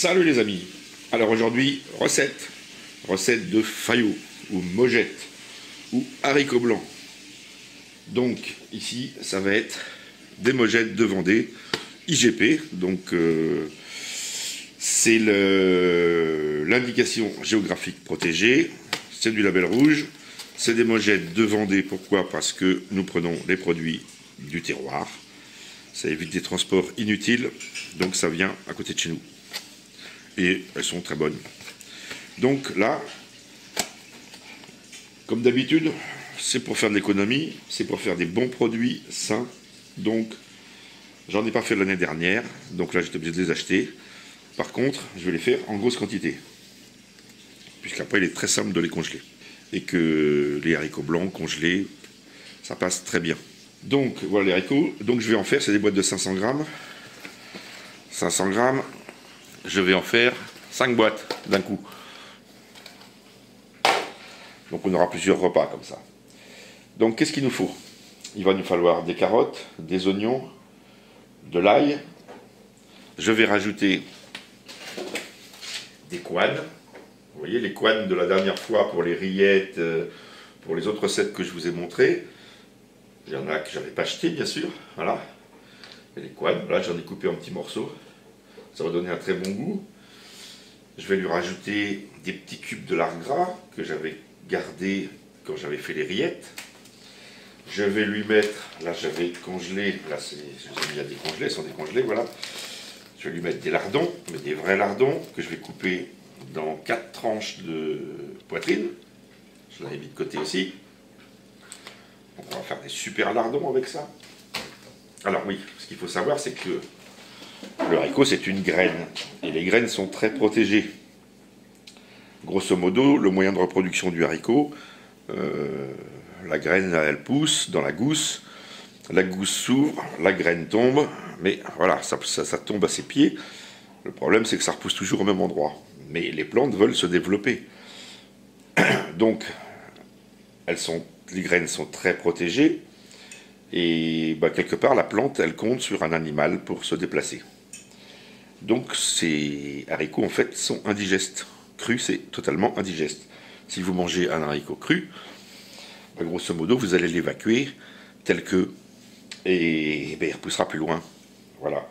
Salut les amis. Alors aujourd'hui, recette de fayots ou mojettes ou haricots blancs. Donc ici, ça va être des mojettes de Vendée IGP. Donc c'est l'indication géographique protégée. C'est du label rouge. C'est des mojettes de Vendée. Pourquoi? Parce que nous prenons les produits du terroir. Ça évite des transports inutiles. Donc ça vient à côté de chez nous. Et elles sont très bonnes. Donc là, comme d'habitude, c'est pour faire de l'économie, c'est pour faire des bons produits sains. Donc, j'en ai pas fait l'année dernière, donc là j'étais obligé de les acheter. Par contre, je vais les faire en grosse quantité, puisqu'après il est très simple de les congeler. Et que les haricots blancs congelés, ça passe très bien. Donc voilà les haricots, donc je vais en faire, c'est des boîtes de 500 grammes. 500 grammes. Je vais en faire 5 boîtes d'un coup. Donc on aura plusieurs repas comme ça. Donc qu'est-ce qu'il nous faut? Il va nous falloir des carottes, des oignons, de l'ail. Je vais rajouter des couennes. Vous voyez les couennes de la dernière fois pour les rillettes, pour les autres recettes que je vous ai montrées. Il y en a que je n'avais pas acheté bien sûr. Voilà. Et les couennes, là j'en ai coupé en petits morceaux. Ça va donner un très bon goût. Je vais lui rajouter des petits cubes de lard gras que j'avais gardé quand j'avais fait les rillettes. Je vais lui mettre, là j'avais congelé, là je les ai mis à décongeler, elles sont décongelées, voilà. Je vais lui mettre des lardons, mais des vrais lardons que je vais couper dans 4 tranches de poitrine. Je l'avais mis de côté aussi. Donc on va faire des super lardons avec ça. Alors oui, ce qu'il faut savoir c'est que le haricot, c'est une graine, et les graines sont très protégées. Grosso modo, le moyen de reproduction du haricot, la graine, elle pousse dans la gousse s'ouvre, la graine tombe, mais voilà, ça tombe à ses pieds. Le problème, c'est que ça repousse toujours au même endroit. Mais les plantes veulent se développer. Donc, les graines sont très protégées, et quelque part, la plante, elle compte sur un animal pour se déplacer. Donc ces haricots en fait sont indigestes. Cru, c'est totalement indigeste. Si vous mangez un haricot cru, grosso modo vous allez l'évacuer tel que, et il repoussera plus loin. Voilà.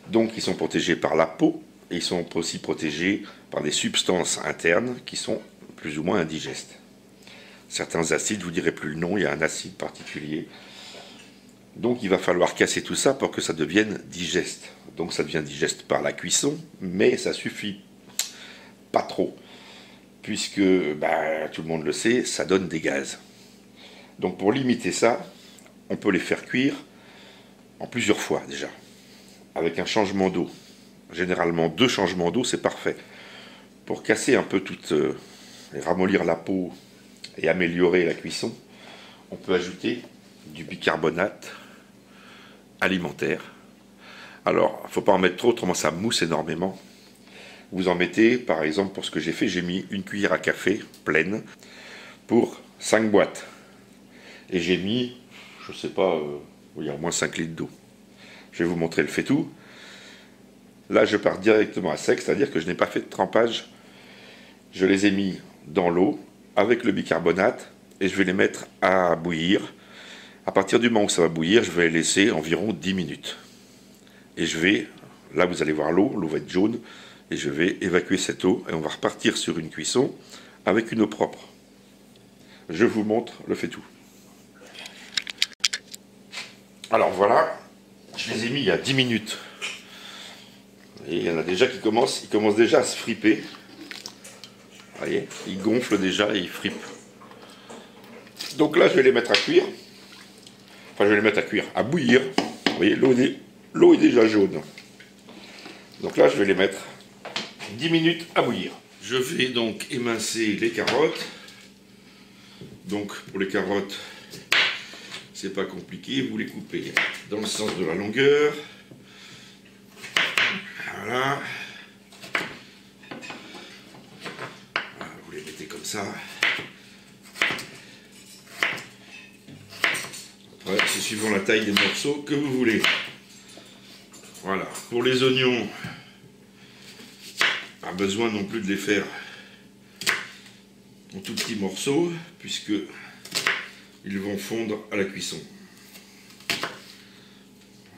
Donc ils sont protégés par la peau et ils sont aussi protégés par des substances internes qui sont plus ou moins indigestes. Certains acides, je vous dirai plus le nom, il y a un acide particulier. Donc il va falloir casser tout ça pour que ça devienne digeste. Donc ça devient digeste par la cuisson, mais ça suffit pas trop, puisque tout le monde le sait, ça donne des gaz. Donc pour limiter ça, on peut les faire cuire en plusieurs fois déjà, avec un changement d'eau. Généralement 2 changements d'eau, c'est parfait. Pour casser un peu et ramollir la peau et améliorer la cuisson, on peut ajouter du bicarbonate alimentaire. Alors, il ne faut pas en mettre trop, autrement ça mousse énormément. Vous en mettez, par exemple, pour ce que j'ai fait, j'ai mis une cuillère à café pleine pour 5 boîtes. Et j'ai mis, je ne sais pas, il y a au moins 5 litres d'eau. Je vais vous montrer le fait tout. Là, je pars directement à sec, c'est-à-dire que je n'ai pas fait de trempage. Je les ai mis dans l'eau avec le bicarbonate et je vais les mettre à bouillir. À partir du moment où ça va bouillir, je vais les laisser environ 10 minutes. Et là vous allez voir l'eau va être jaune, et je vais évacuer cette eau, et on va repartir sur une cuisson avec une eau propre. Je vous montre le fait tout. Alors voilà, je les ai mis il y a 10 minutes. Et il y en a déjà qui commencent déjà à se friper. Vous voyez, ils gonflent déjà et ils fripent. Donc là je vais les mettre à cuire. Enfin, je vais les mettre à cuire, à bouillir. Vous voyez, l'eau est déjà jaune. Donc là, je vais les mettre 10 minutes à bouillir. Je vais donc émincer les carottes. Donc, pour les carottes, c'est pas compliqué. Vous les coupez dans le sens de la longueur. Voilà. Vous les mettez comme ça. C'est suivant la taille des morceaux que vous voulez. Voilà. Pour les oignons, besoin non plus de les faire en tout petits morceaux, puisque ils vont fondre à la cuisson.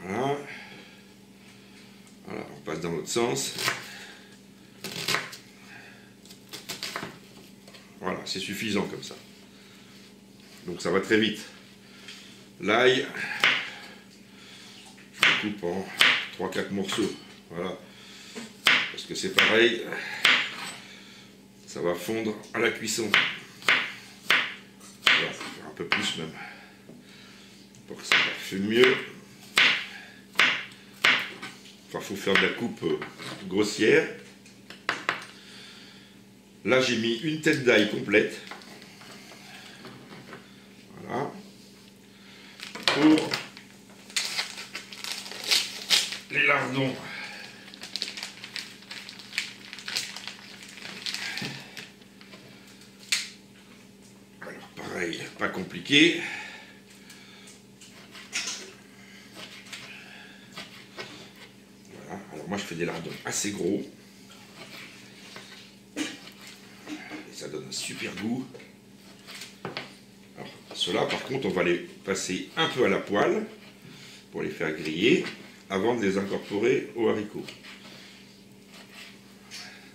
Voilà. Voilà, on passe dans l'autre sens. Voilà, c'est suffisant comme ça. Donc ça va très vite. L'ail, je le coupe en 3-4 morceaux. Voilà. Parce que c'est pareil, ça va fondre à la cuisson. Voilà, faut faire un peu plus même. Pour que ça fait mieux. Enfin, il faut faire de la coupe grossière. Là, j'ai mis une tête d'ail complète. Voilà. Pour les lardons. Alors, pareil, pas compliqué. Voilà. Alors, moi, je fais des lardons assez gros. Ça donne un super goût. Alors, ceux-là, par contre, on va les passer un peu à la poêle pour les faire griller avant de les incorporer aux haricots.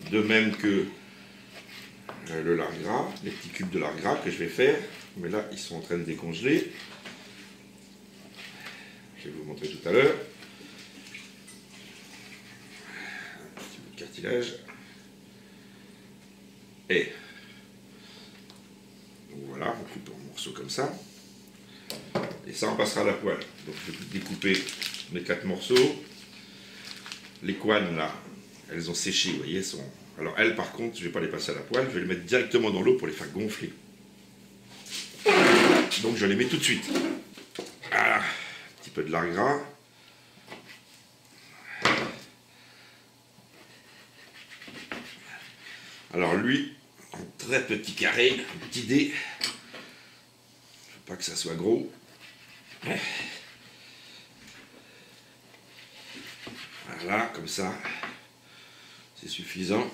De même que le lard gras, les petits cubes de lard gras que je vais faire. Mais là, ils sont en train de décongeler. Je vais vous montrer tout à l'heure. Un petit bout de cartilage. Et voilà, on coupe en morceaux comme ça. Et ça, on passera à la poêle. Donc, je vais découper mes 4 morceaux. Les couennes, là, elles ont séché, vous voyez. Alors, elles, par contre, je ne vais pas les passer à la poêle. Je vais les mettre directement dans l'eau pour les faire gonfler. Donc, je les mets tout de suite. Voilà. Un petit peu de lard gras. Alors, lui, en très petit carré, un petit dé. Pas que ça soit gros. Voilà, comme ça, c'est suffisant.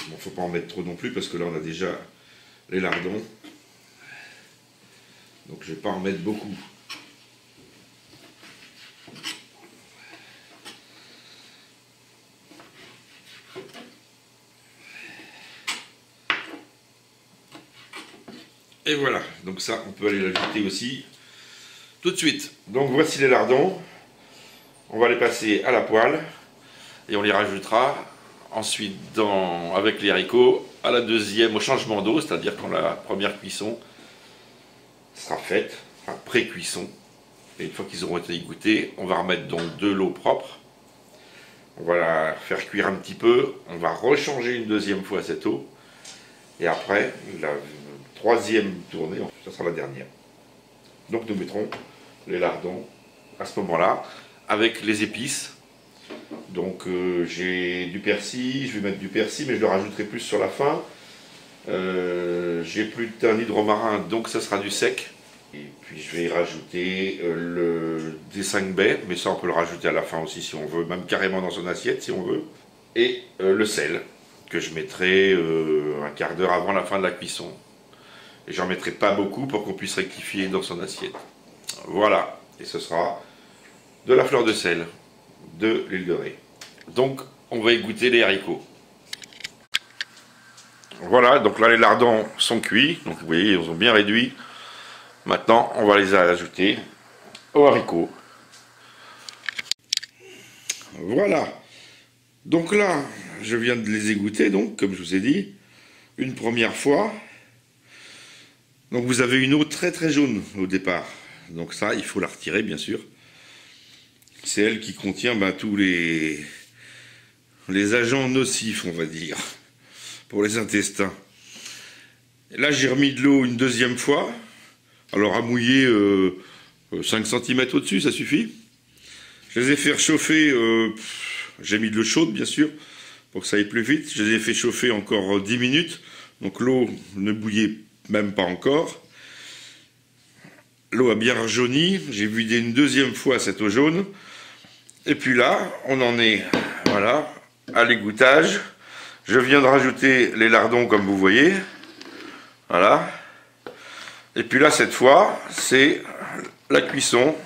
Bon, faut pas en mettre trop non plus parce que là on a déjà les lardons. Donc je vais pas en mettre beaucoup. Et voilà, donc ça, on peut aller l'ajouter aussi tout de suite. Donc voici les lardons. On va les passer à la poêle et on les rajoutera ensuite avec les haricots à la deuxième, au changement d'eau, c'est-à-dire quand la première cuisson sera faite, enfin pré-cuisson. Et une fois qu'ils auront été égouttés, on va remettre donc de l'eau propre. On va la faire cuire un petit peu. On va rechanger une deuxième fois cette eau. Et après, la troisième tournée, ça sera la dernière. Donc nous mettrons les lardons à ce moment-là avec les épices. Donc j'ai du persil, je vais mettre du persil, mais je le rajouterai plus sur la fin. J'ai plus de thym ni de romarin, donc ça sera du sec. Et puis je vais y rajouter des 5 baies, mais ça on peut le rajouter à la fin aussi si on veut, même carrément dans son assiette si on veut. Et le sel, que je mettrai un quart d'heure avant la fin de la cuisson. Et j'en mettrai pas beaucoup pour qu'on puisse rectifier dans son assiette. Voilà, et ce sera de la fleur de sel, de l'huile de raie. Donc on va égoutter les haricots. Voilà, donc là les lardons sont cuits, donc vous voyez ils ont bien réduit. Maintenant on va les ajouter aux haricots. Voilà, donc là je viens de les égoutter, donc comme je vous ai dit, une première fois. Donc vous avez une eau très très jaune au départ, donc ça il faut la retirer bien sûr. C'est elle qui contient tous les agents nocifs, on va dire, pour les intestins. Et là j'ai remis de l'eau une deuxième fois, alors à mouiller 5 cm au-dessus, ça suffit. Je les ai fait chauffer, j'ai mis de l'eau chaude bien sûr, pour que ça aille plus vite. Je les ai fait chauffer encore 10 minutes, donc l'eau ne bouillait même pas encore. l'eau a bien rajeuni. J'ai vidé une deuxième fois cette eau jaune. Et puis là, on en est, voilà, à l'égouttage. Je viens de rajouter les lardons comme vous voyez. Voilà. Et puis là, cette fois, c'est la cuisson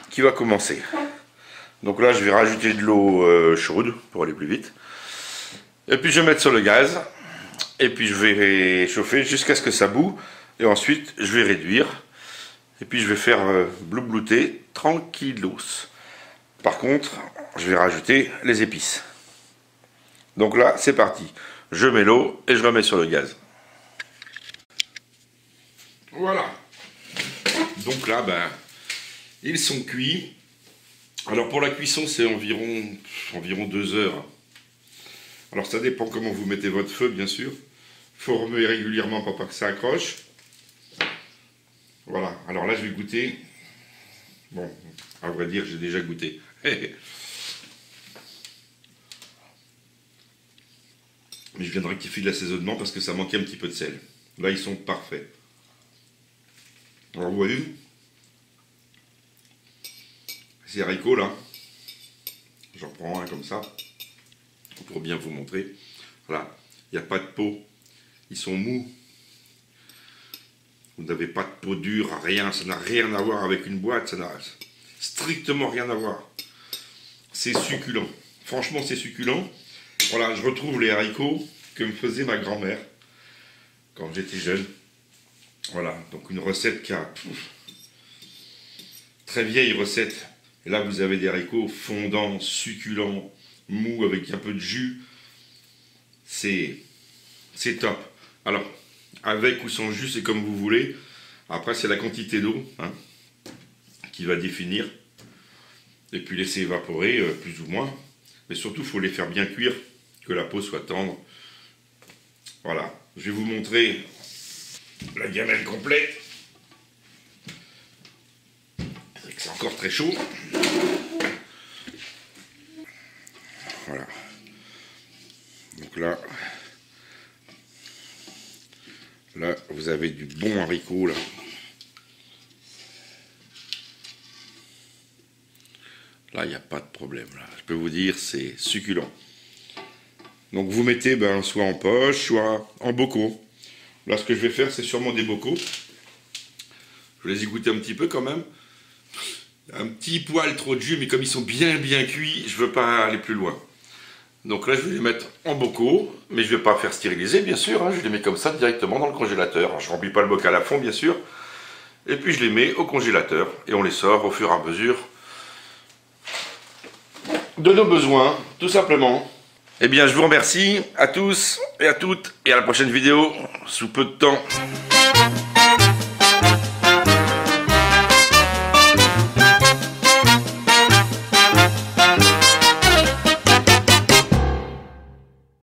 qui va commencer. Donc là, je vais rajouter de l'eau chaude pour aller plus vite. Et puis je vais mettre sur le gaz. Et puis je vais chauffer jusqu'à ce que ça bout. Et ensuite, je vais réduire. Et puis je vais faire bloublouter tranquillos. Par contre, je vais rajouter les épices. Donc là, c'est parti. Je mets l'eau et je remets sur le gaz. Voilà. Donc là, ben, ils sont cuits. Alors pour la cuisson, c'est environ 2 heures. Alors ça dépend comment vous mettez votre feu, bien sûr. Il faut remuer régulièrement pour pas que ça accroche. Voilà. Alors là, je vais goûter. Bon, à vrai dire, j'ai déjà goûté. Mais je viens de rectifier de l'assaisonnement parce que ça manquait un petit peu de sel. Là, ils sont parfaits. Alors, vous voyez, ces haricots là, j'en prends un comme ça, pour bien vous montrer. Voilà, il n'y a pas de peau, ils sont mous. Vous n'avez pas de peau dure, rien, ça n'a rien à voir avec une boîte, ça n'a strictement rien à voir. C'est succulent, franchement c'est succulent. Voilà, je retrouve les haricots que me faisait ma grand-mère quand j'étais jeune. Voilà, donc une recette qui a... très vieille recette. Et là, vous avez des haricots fondants, succulents, mous, avec un peu de jus. C'est top. Alors, avec ou sans jus, c'est comme vous voulez. Après, c'est la quantité d'eau qui va définir. Et puis, laisser évaporer, plus ou moins. Mais surtout, il faut les faire bien cuire, que la peau soit tendre. Voilà. Je vais vous montrer la gamelle complète. C'est encore très chaud. Voilà. Donc là, vous avez du bon haricot là. Là, il n'y a pas de problème. Là. Je peux vous dire, c'est succulent. Donc vous mettez soit en poche, soit en bocaux. Là, ce que je vais faire, c'est sûrement des bocaux. Je vais les y goûter un petit peu quand même. Un petit poil trop de jus, mais comme ils sont bien cuits, je ne veux pas aller plus loin. Donc là, je vais les mettre en bocaux, mais je ne vais pas faire stériliser, bien sûr. Hein, je les mets comme ça directement dans le congélateur. Alors, je ne remplis pas le bocal à fond, bien sûr. Et puis, je les mets au congélateur et on les sort au fur et à mesure de nos besoins, tout simplement. Eh bien, je vous remercie à tous et à toutes, et à la prochaine vidéo, sous peu de temps.